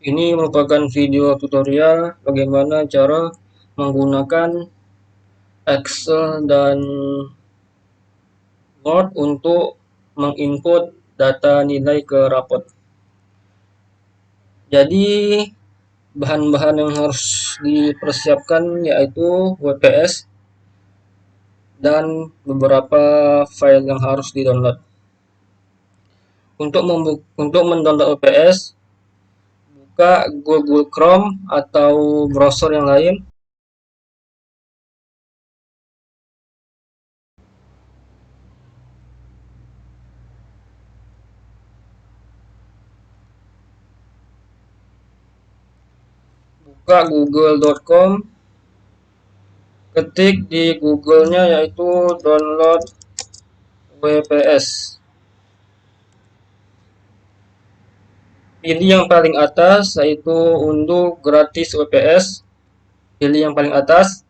Ini merupakan video tutorial bagaimana cara menggunakan Excel dan Word untuk menginput data nilai ke rapot. Jadi bahan-bahan yang harus dipersiapkan yaitu WPS dan beberapa file yang harus di-download. Untuk mendownload WPS, buka Google Chrome atau browser yang lain. Buka google.com, ketik di Google-nya yaitu download WPS. Pilih yang paling atas yaitu unduh gratis WPS. Pilih yang paling atas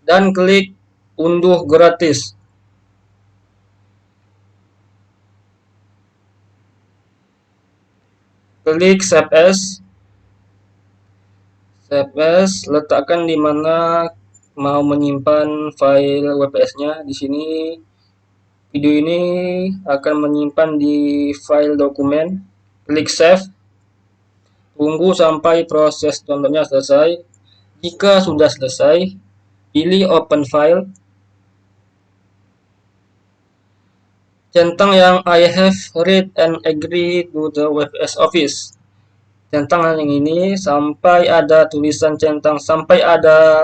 dan klik unduh gratis. Klik save as. Save as, letakkan di mana mau menyimpan file WPS-nya. Di sini video ini akan menyimpan di file dokumen. Klik save. Tunggu sampai proses downloadnya selesai. Jika sudah selesai, pilih open file. Centang yang I have read and agree to the WPS Office. Centang yang ini sampai ada tulisan centang, sampai ada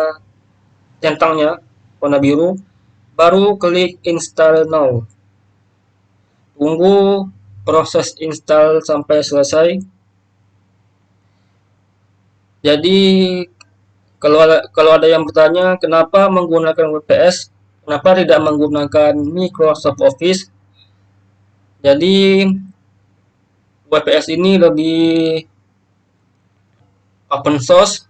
centangnya warna biru, baru klik install now. Tunggu proses install sampai selesai. Jadi kalau ada yang bertanya kenapa menggunakan WPS, kenapa tidak menggunakan Microsoft Office? Jadi WPS ini lebih open source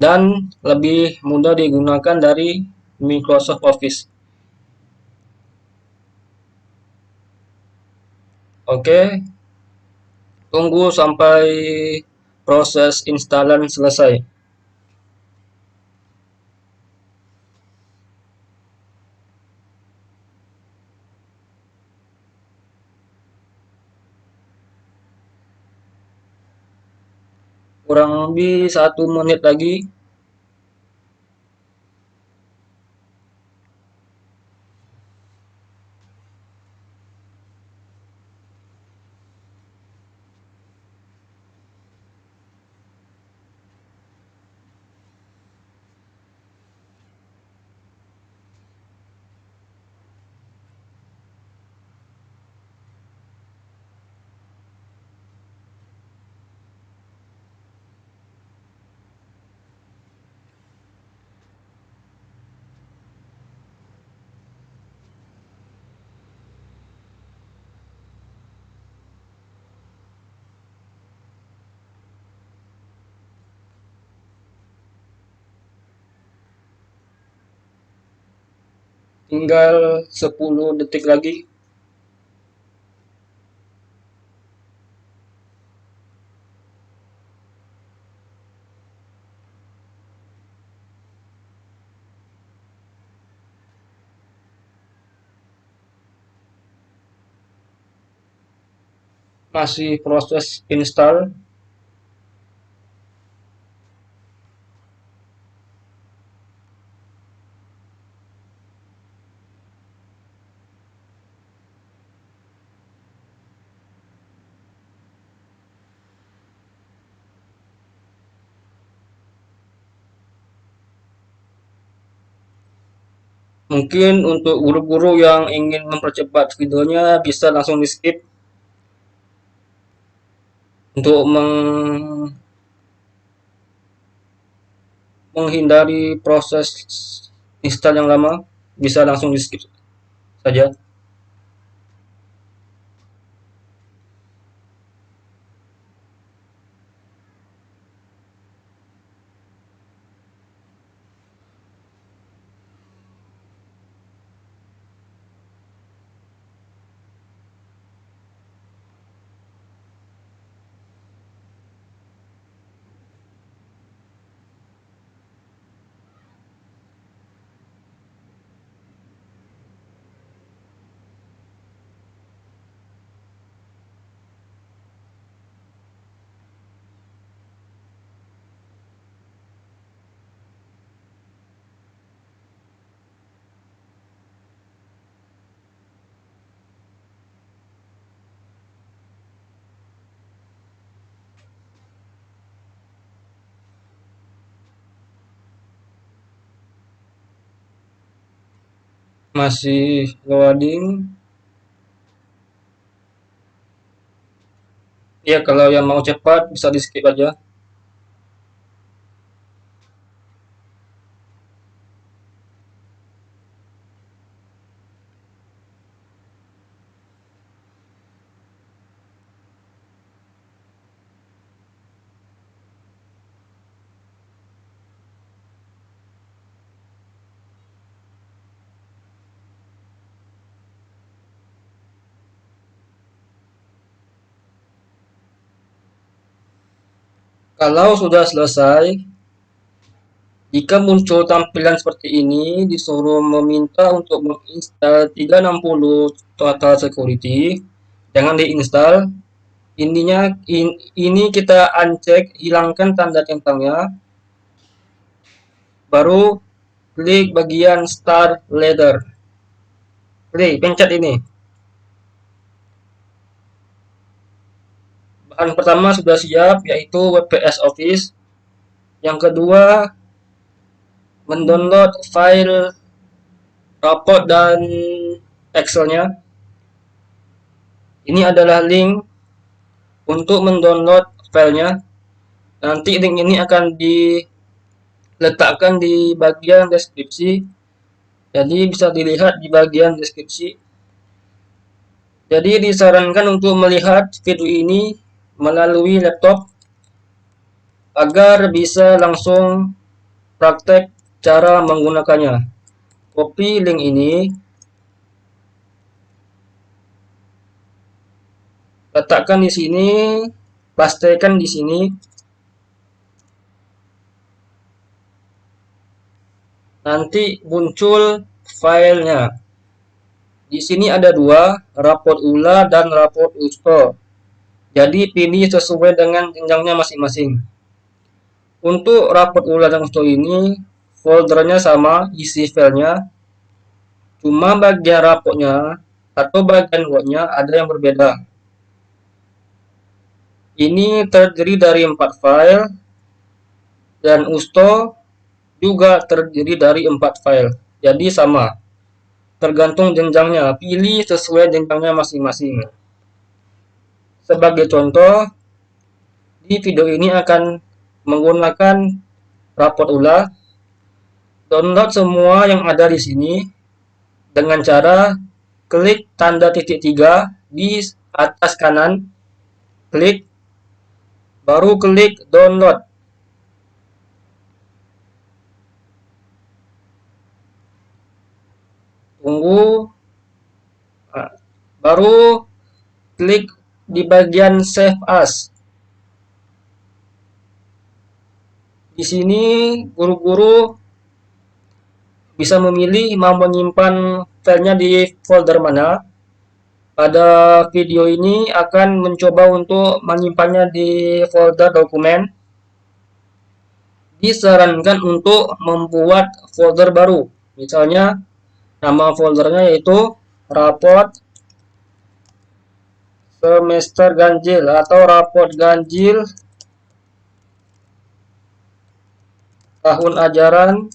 dan lebih mudah digunakan dari Microsoft Office. Oke, tunggu sampai proses instalan selesai. Kurang lebih 1 menit lagi. Tinggal 10 detik lagi. Masih proses install. Mungkin untuk guru-guru yang ingin mempercepat videonya bisa langsung di skip untuk menghindari proses install yang lama, bisa langsung di skip saja. Masih loading. Ya, kalau yang mau cepat bisa di skip aja. Kalau sudah selesai, jika muncul tampilan seperti ini, disuruh meminta untuk menginstal 360 Total Security. Jangan diinstal. Ini kita uncheck, hilangkan tanda centangnya. Baru klik bagian Start Ladder. Klik, pencet ini. Bahan pertama sudah siap, yaitu WPS Office. Yang kedua, mendownload file raport dan Excel-nya. Ini adalah link untuk mendownload filenya. Nanti link ini akan diletakkan di bagian deskripsi. Jadi bisa dilihat di bagian deskripsi. Jadi disarankan untuk melihat video ini melalui laptop agar bisa langsung praktek cara menggunakannya. Copy link ini, letakkan di sini, pastikan di sini. Nanti muncul filenya. Di sini ada dua, raport ULA dan raport USTO. Jadi pilih sesuai dengan jenjangnya masing-masing. Untuk raport ULA dan USTO ini, foldernya sama, isi filenya. Cuma bagian raportnya atau bagian wordnya ada yang berbeda. Ini terdiri dari 4 file, dan USTO juga terdiri dari 4 file. Jadi sama. Tergantung jenjangnya. Pilih sesuai jenjangnya masing-masing. Sebagai contoh, di video ini akan menggunakan raport ULA. Download semua yang ada di sini dengan cara klik tanda titik 3 di atas kanan. Klik, baru klik download. Tunggu, baru klik di bagian save as. Di sini guru-guru bisa memilih mau menyimpan filenya di folder mana. Pada video ini akan mencoba untuk menyimpannya di folder dokumen. Disarankan untuk membuat folder baru. Misalnya nama foldernya yaitu raport semester ganjil atau raport ganjil tahun ajaran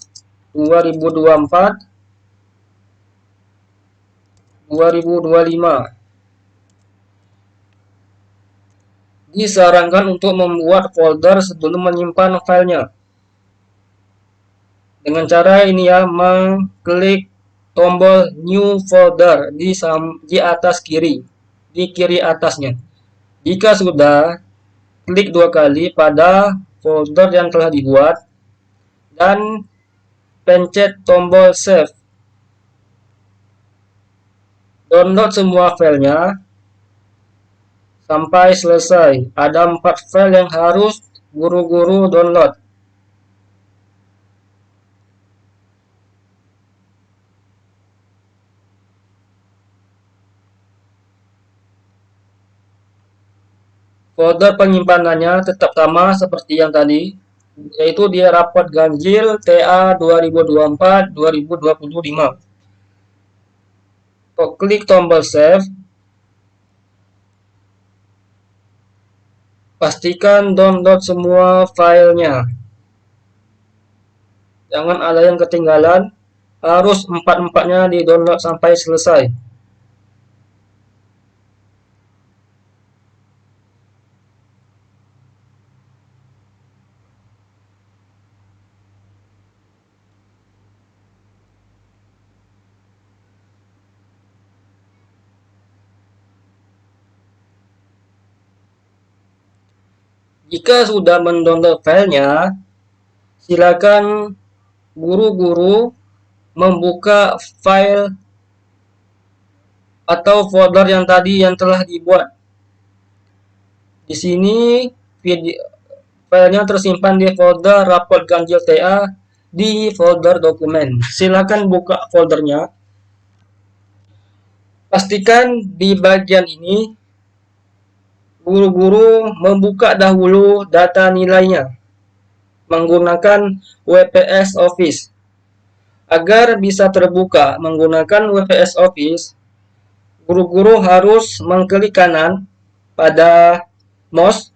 2024-2025. Disarankan untuk membuat folder sebelum menyimpan filenya. Dengan cara ini ya, mengklik tombol new folder di atas kiri, di kiri atasnya. Jika sudah, klik 2 kali pada folder yang telah dibuat dan pencet tombol save. Download semua filenya sampai selesai. Ada 4 file yang harus guru-guru download. Folder penyimpanannya tetap sama seperti yang tadi, yaitu dia raport ganjil TA 2024-2025. Klik tombol save. Pastikan download semua filenya. Jangan ada yang ketinggalan. harus empat-empatnya di-download sampai selesai. Jika sudah mendownload filenya, silakan guru-guru membuka file atau folder yang tadi yang telah dibuat. Di sini filenya tersimpan di folder raport ganjil TA di folder dokumen. Silakan buka foldernya. Pastikan di bagian ini guru-guru membuka dahulu data nilainya menggunakan WPS Office. Agar bisa terbuka menggunakan WPS Office, guru-guru harus mengklik kanan pada mouse,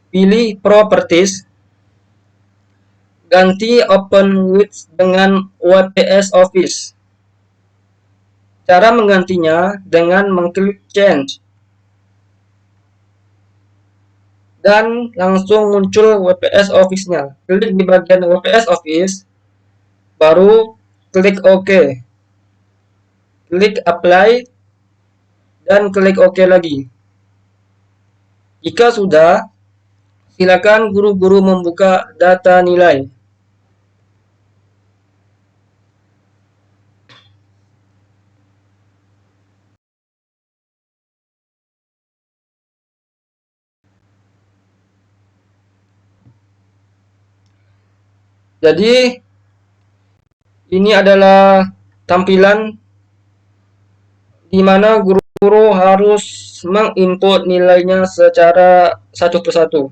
pilih Properties, ganti Open with dengan WPS Office. Cara menggantinya dengan mengklik Change. Dan langsung muncul WPS Office-nya. Klik di bagian WPS Office, baru klik OK. Klik Apply, dan klik OK lagi. Jika sudah, silakan guru-guru membuka data nilai. Jadi, ini adalah tampilan di mana guru-guru harus menginput nilainya secara satu persatu.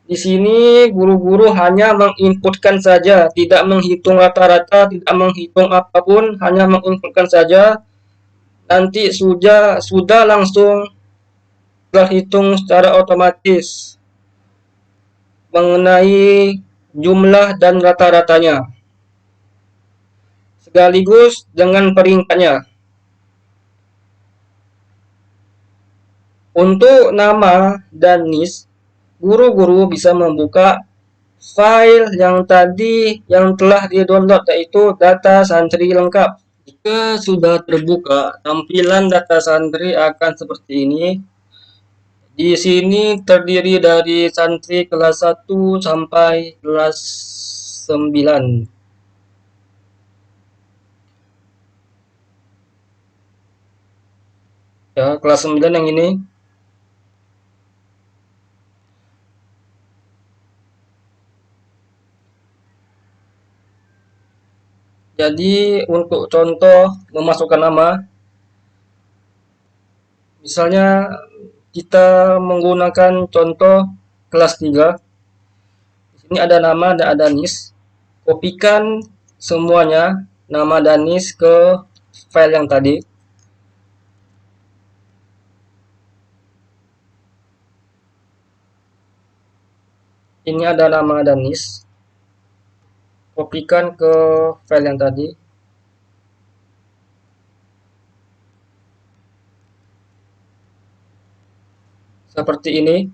Di sini guru-guru hanya menginputkan saja, tidak menghitung rata-rata, tidak menghitung apapun, hanya menginputkan saja. Nanti sudah langsung terhitung secara otomatis mengenai jumlah dan rata-ratanya, sekaligus dengan peringkatnya. Untuk nama dan NIS, guru-guru bisa membuka file yang tadi yang telah di-download, yaitu data santri lengkap. Jika sudah terbuka, tampilan data santri akan seperti ini. Di sini terdiri dari santri kelas 1 sampai kelas 9. Ya, kelas 9 yang ini. Jadi untuk contoh memasukkan nama, misalnya kita menggunakan contoh kelas 3. Di sini ada nama dan ada NIS. Kopikan semuanya nama dan NIS ke file yang tadi. Ini ada nama dan NIS. Kopikan ke file yang tadi. Seperti ini.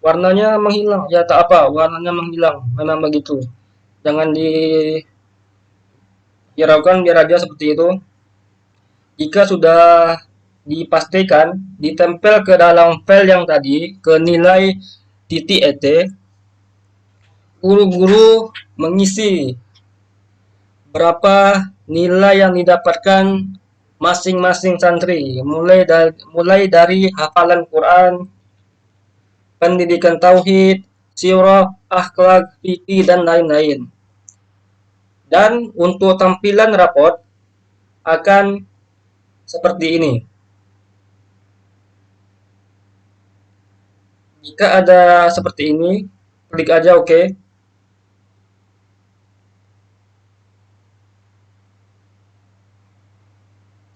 Warnanya menghilang, ya tak apa, warnanya menghilang, memang begitu. Jangan dihiraukan, biar aja seperti itu. Jika sudah dipastikan, ditempel ke dalam file yang tadi, ke nilai titik .et, guru-guru mengisi berapa nilai yang didapatkan masing-masing santri, mulai dari hafalan Quran, pendidikan tauhid, sirah, akhlak, fikih, dan lain-lain. Dan untuk tampilan raport akan seperti ini. Jika ada seperti ini, klik aja OK.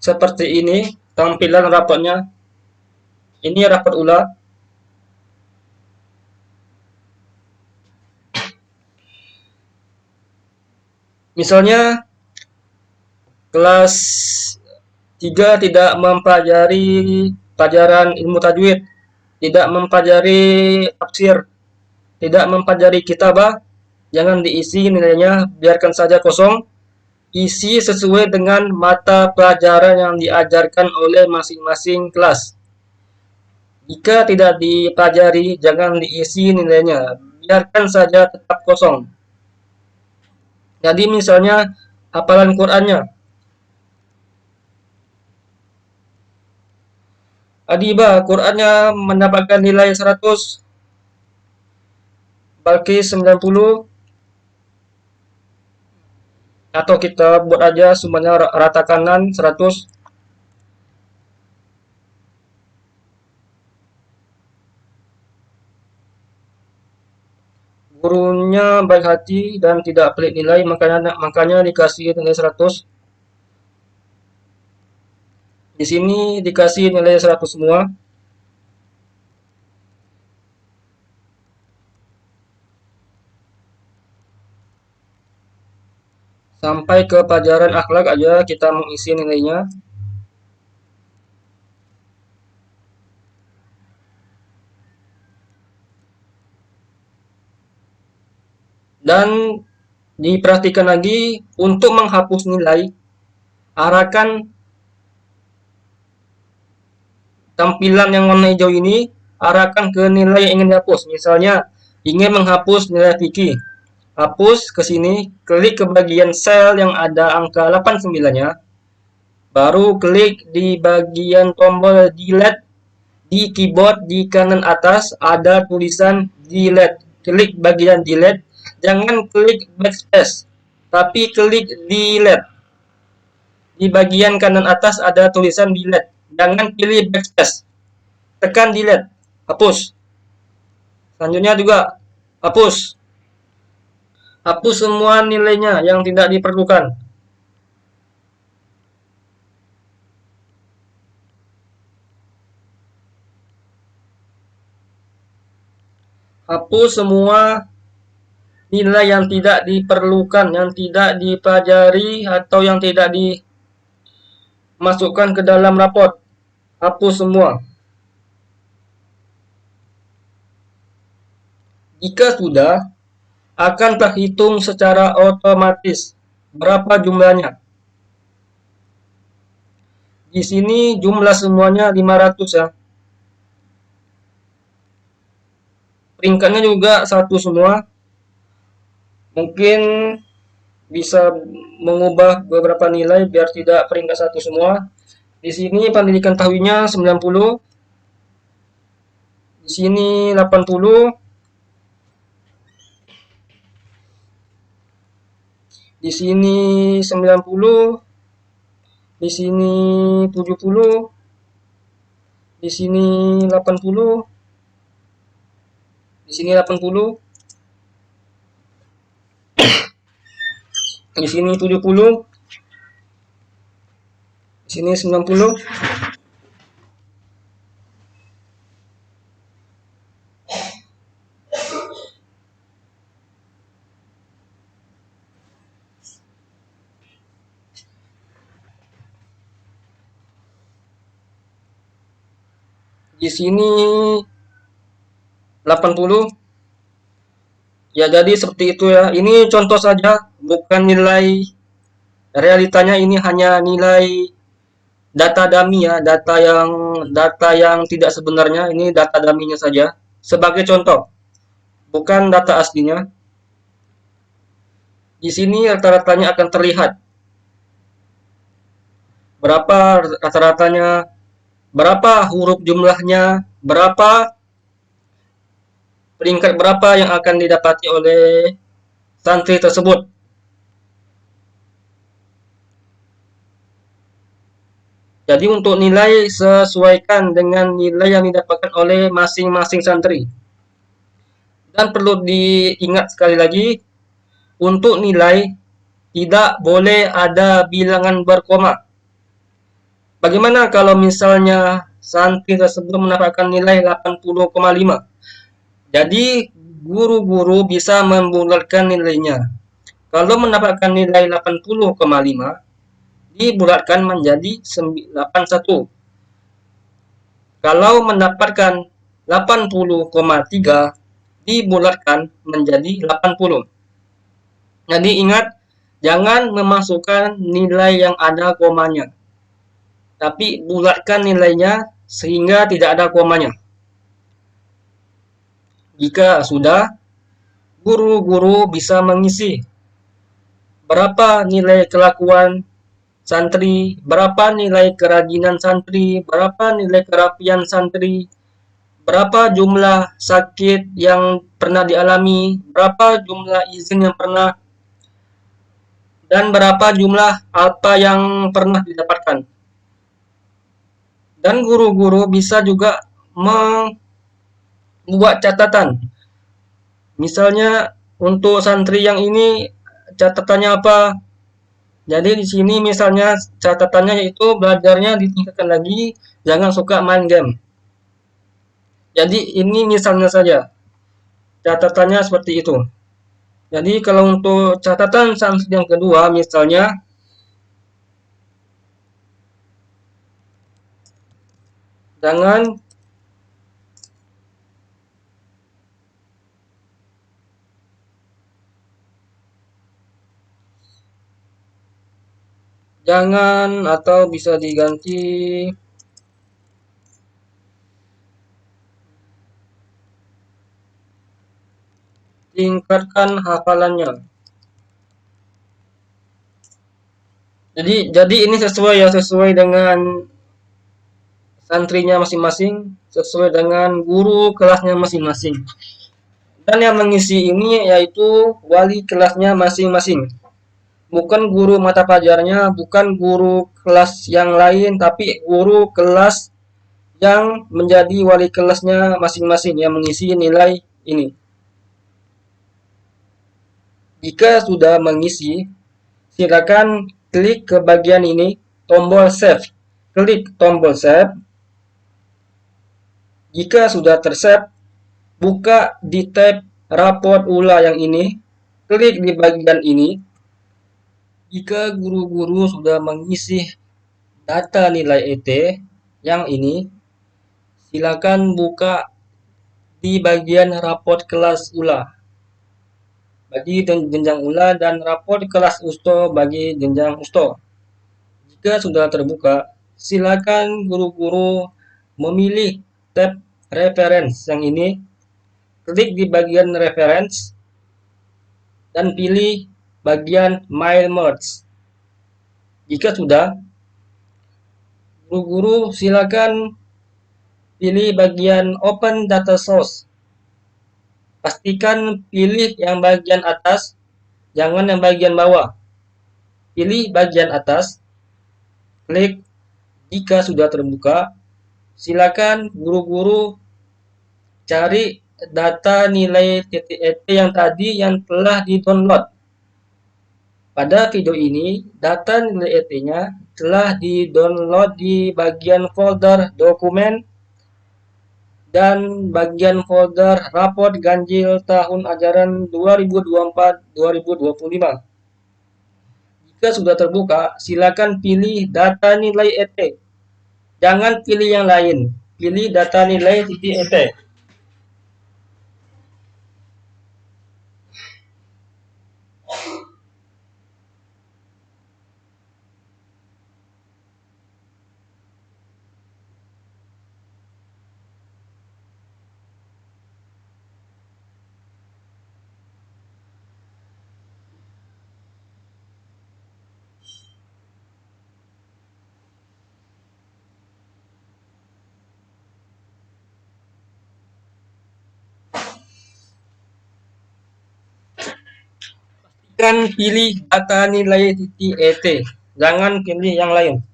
Seperti ini tampilan raportnya. Ini rapat ulang. Misalnya kelas 3 tidak mempelajari pelajaran ilmu tajwid, tidak mempelajari tafsir, tidak mempelajari kitabah, jangan diisi nilainya, biarkan saja kosong. Isi sesuai dengan mata pelajaran yang diajarkan oleh masing-masing kelas. Jika tidak dipelajari, jangan diisi nilainya, biarkan saja tetap kosong. Jadi misalnya hafalan Qur'annya, Adiba Qur'annya mendapatkan nilai 100, Balkis 90, atau kita buat aja semuanya rata kanan 100. Gurunya baik hati dan tidak pelit nilai, makanya dikasih nilai 100. Di sini dikasih nilai 100 semua. Sampai ke pelajaran akhlak aja kita mengisi nilainya. Dan diperhatikan lagi, untuk menghapus nilai, arahkan tampilan yang warna hijau ini, arahkan ke nilai yang ingin dihapus. Misalnya ingin menghapus nilai fikih, hapus ke sini, klik ke bagian sel yang ada angka 89-nya, baru klik di bagian tombol delete di keyboard di kanan atas ada tulisan delete. Klik bagian delete, jangan klik backspace, tapi klik delete. Di bagian kanan atas ada tulisan delete, jangan pilih backspace. Tekan delete, hapus. Selanjutnya juga hapus. Hapus semua nilainya yang tidak diperlukan. Hapus semua nilai yang tidak diperlukan, yang tidak dipelajari atau yang tidak dimasukkan ke dalam raport. Hapus semua. Jika sudah, akan terhitung secara otomatis berapa jumlahnya. Di sini jumlah semuanya 500 ya. Peringkatnya juga satu semua. Mungkin bisa mengubah beberapa nilai biar tidak peringkat satu semua. Di sini pendidikan tahwinya 90. Di sini 80. Di sini 90. Di sini 70. Di sini 80. Di sini 80. Di sini 70. Di sini 90. Di sini 80. Ya, jadi seperti itu ya. Ini contoh saja, bukan nilai realitanya, ini hanya nilai data dummy ya, data yang tidak sebenarnya, ini data dummy-nya saja sebagai contoh, bukan data aslinya. Di sini rata-ratanya akan terlihat berapa rata-ratanya, berapa huruf jumlahnya, berapa peringkat berapa yang akan didapati oleh santri tersebut. Jadi untuk nilai sesuaikan dengan nilai yang didapatkan oleh masing-masing santri. Dan perlu diingat sekali lagi, untuk nilai tidak boleh ada bilangan berkoma. Bagaimana kalau misalnya santri tersebut mendapatkan nilai 80,5. Jadi guru-guru bisa membulatkan nilainya. Kalau mendapatkan nilai 80,5 dibulatkan menjadi 81. Kalau mendapatkan 80,3 dibulatkan menjadi 80. Jadi ingat, jangan memasukkan nilai yang ada komanya, tapi bulatkan nilainya sehingga tidak ada komanya. Jika sudah, guru-guru bisa mengisi berapa nilai kelakuan santri, berapa nilai kerajinan santri, berapa nilai kerapian santri, berapa jumlah sakit yang pernah dialami, berapa jumlah izin yang pernah, dan berapa jumlah apa yang pernah didapatkan. Dan guru-guru bisa juga membuat catatan. Misalnya untuk santri yang ini catatannya apa? Jadi di sini misalnya catatannya yaitu belajarnya ditingkatkan lagi, jangan suka main game. Jadi ini misalnya saja, catatannya seperti itu. Jadi kalau untuk catatan santri yang kedua misalnya, jangan atau bisa diganti tingkatkan hafalannya. Jadi ini sesuai dengan santrinya masing-masing, sesuai dengan guru kelasnya masing-masing. Dan yang mengisi ini yaitu wali kelasnya masing-masing. Bukan guru mata pelajarnya, bukan guru kelas yang lain, tapi guru kelas yang menjadi wali kelasnya masing-masing yang mengisi nilai ini. Jika sudah mengisi, silakan klik ke bagian ini, tombol save. Klik tombol save. Jika sudah tersave, buka di tab raport ULA yang ini, klik di bagian ini. Jika guru-guru sudah mengisi data nilai ET yang ini, silakan buka di bagian raport kelas ULA bagi jenjang ULA dan raport kelas USTO bagi jenjang USTO. Jika sudah terbuka, silakan guru-guru memilih tab reference yang ini, klik di bagian reference dan pilih bagian My Merge. Jika sudah, guru-guru silakan pilih bagian Open Data Source. Pastikan pilih yang bagian atas, jangan yang bagian bawah. Pilih bagian atas, klik. Jika sudah terbuka, silakan guru-guru cari data nilai TTET yang tadi yang telah di-download. Pada video ini, data nilai ET-nya telah di-download di bagian folder dokumen dan bagian folder raport ganjil tahun ajaran 2024-2025. Jika sudah terbuka, silakan pilih data nilai ET. Jangan pilih yang lain, pilih data nilai ET. Pilih data nilai ET, jangan pilih yang lain.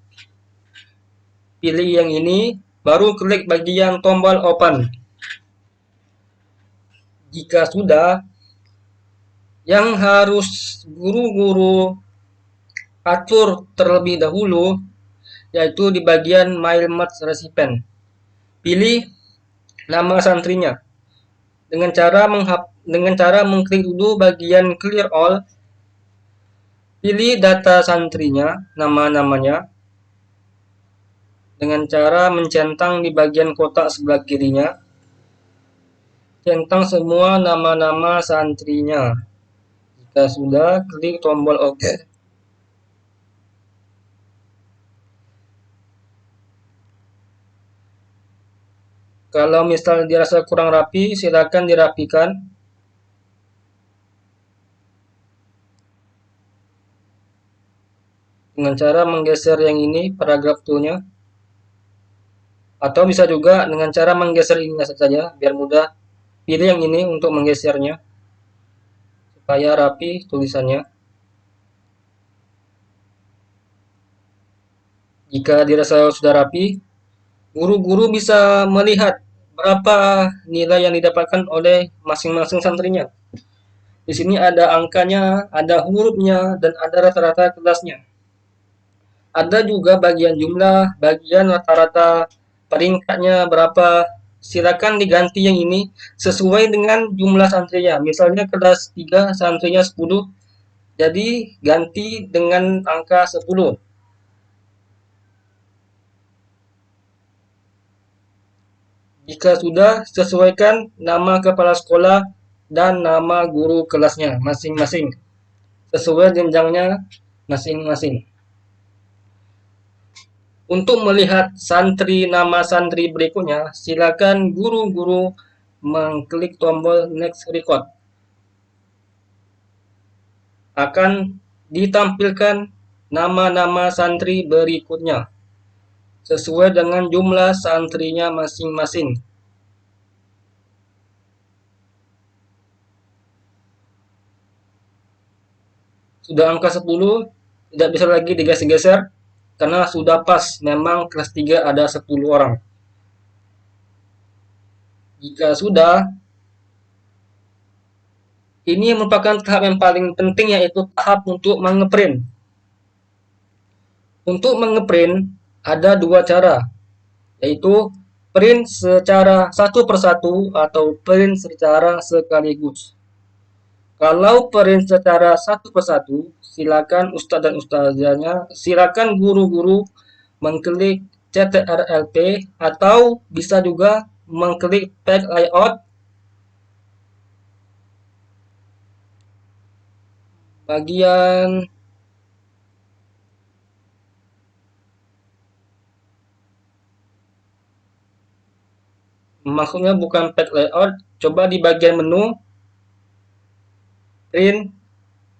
Pilih yang ini, baru klik bagian tombol open. Jika sudah, yang harus guru-guru atur terlebih dahulu yaitu di bagian My Merge Recipient. pilih nama santrinya dengan cara mengklik dulu bagian clear all, pilih data santrinya, nama-namanya, dengan cara mencentang di bagian kotak sebelah kirinya, centang semua nama-nama santrinya. Jika sudah, klik tombol OK. Kalau misal dirasa kurang rapi, silakan dirapikan. Dengan cara menggeser yang ini, paragraf 2-nya. Atau bisa juga dengan cara menggeser ini saja, biar mudah. Pilih yang ini untuk menggesernya, supaya rapi tulisannya. Jika dirasa sudah rapi, guru-guru bisa melihat berapa nilai yang didapatkan oleh masing-masing santrinya. Di sini ada angkanya, ada hurufnya, dan ada rata-rata kelasnya. Ada juga bagian jumlah, bagian rata-rata peringkatnya berapa. Silakan diganti yang ini sesuai dengan jumlah santrinya. Misalnya kelas 3 santrinya 10, jadi ganti dengan angka 10. Jika sudah, sesuaikan nama kepala sekolah dan nama guru kelasnya masing-masing, sesuai jenjangnya masing-masing. Untuk melihat nama santri berikutnya, silakan guru-guru mengklik tombol Next Record. Akan ditampilkan nama-nama santri berikutnya, sesuai dengan jumlah santrinya masing-masing. Sudah angka 10, tidak bisa lagi digeser-geser, karena sudah pas, memang kelas 3 ada 10 orang. Jika sudah, ini merupakan tahap yang paling penting, yaitu tahap untuk mengeprint. Untuk mengeprint ada dua cara, yaitu print secara satu persatu atau print secara sekaligus. Kalau print secara satu persatu, silakan ustadz dan ustazahnya, silakan guru-guru mengklik CTRL-P atau bisa juga mengklik page layout bagian maksudnya bukan page layout, coba di bagian menu print,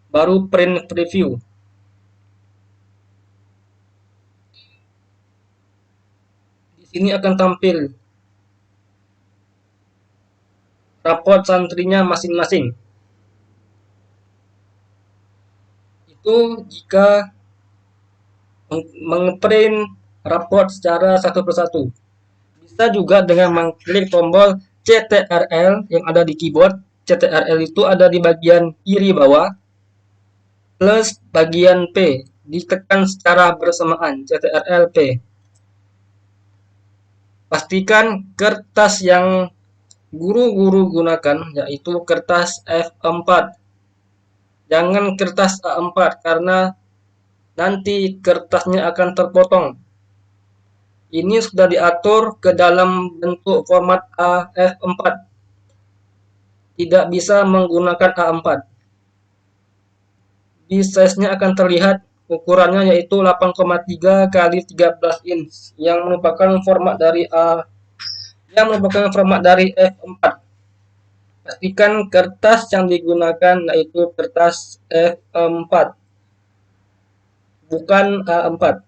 baru print preview. Di sini akan tampil raport santrinya masing-masing. Itu jika mengeprint raport secara satu persatu. Bisa juga dengan mengklik tombol CTRL yang ada di keyboard. CTRL itu ada di bagian kiri bawah, plus bagian P, ditekan secara bersamaan, CTRL P. Pastikan kertas yang guru-guru gunakan yaitu kertas F4. Jangan kertas A4 karena nanti kertasnya akan terpotong. Ini sudah diatur ke dalam bentuk format A4. Tidak bisa menggunakan A4. Di size-nya akan terlihat ukurannya yaitu 8,3 kali 13 inch yang merupakan format dari F4. Pastikan kertas yang digunakan yaitu kertas F4, bukan A4.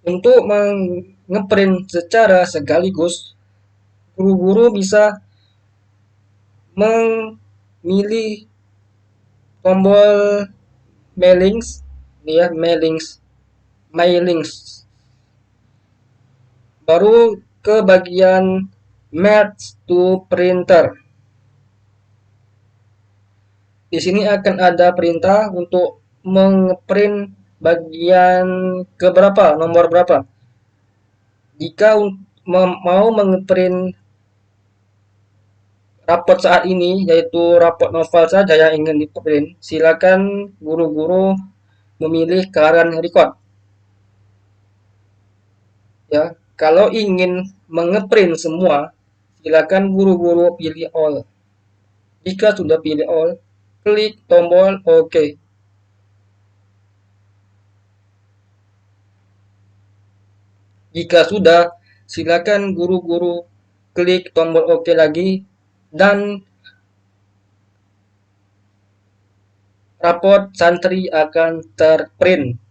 Untuk mengeprint secara sekaligus, guru-guru bisa memilih tombol mailings, ya, mailings. Baru ke bagian match to printer. Di sini akan ada perintah untuk mengeprint bagian keberapa, nomor berapa. Jika mau mengeprint rapot saat ini, yaitu rapot novel saja yang ingin di-print, silakan guru-guru memilih current record. Ya, kalau ingin mengeprint semua, silakan guru-guru pilih all. Jika sudah pilih all, klik tombol OK. Jika sudah, silakan guru-guru klik tombol OK lagi dan rapot santri akan terprint.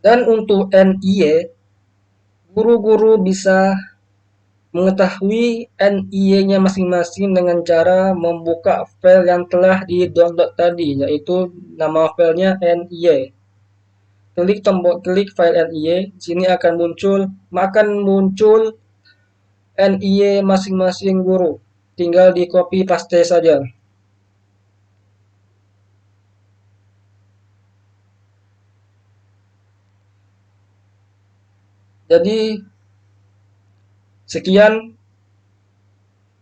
Dan untuk NIE, guru-guru bisa mengetahui NIE-nya masing-masing dengan cara membuka file yang telah di-download tadi, yaitu nama filenya NIE. Klik file NIE, sini akan muncul NIE masing-masing guru. Tinggal di copy paste saja. Jadi sekian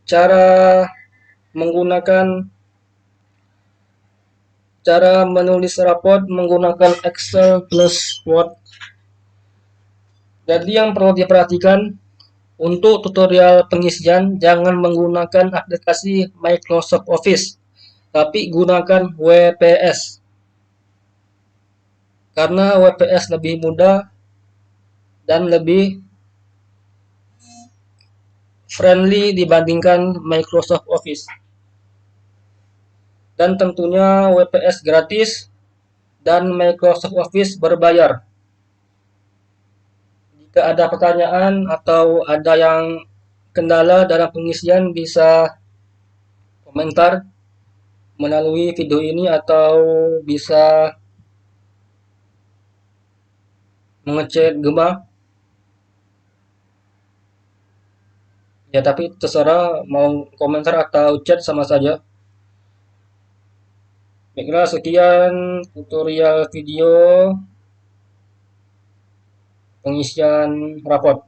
cara menulis rapot menggunakan Excel plus Word. Jadi yang perlu diperhatikan, untuk tutorial pengisian jangan menggunakan aplikasi Microsoft Office, tapi gunakan WPS. Karena WPS lebih mudah dan lebih friendly dibandingkan Microsoft Office. Dan tentunya WPS gratis dan Microsoft Office berbayar. Jika ada pertanyaan atau ada yang kendala dalam pengisian, bisa komentar melalui video ini atau bisa mengecek Gema. Ya, tapi terserah mau komentar atau chat sama saja. Baiklah, sekian tutorial video pengisian rapot.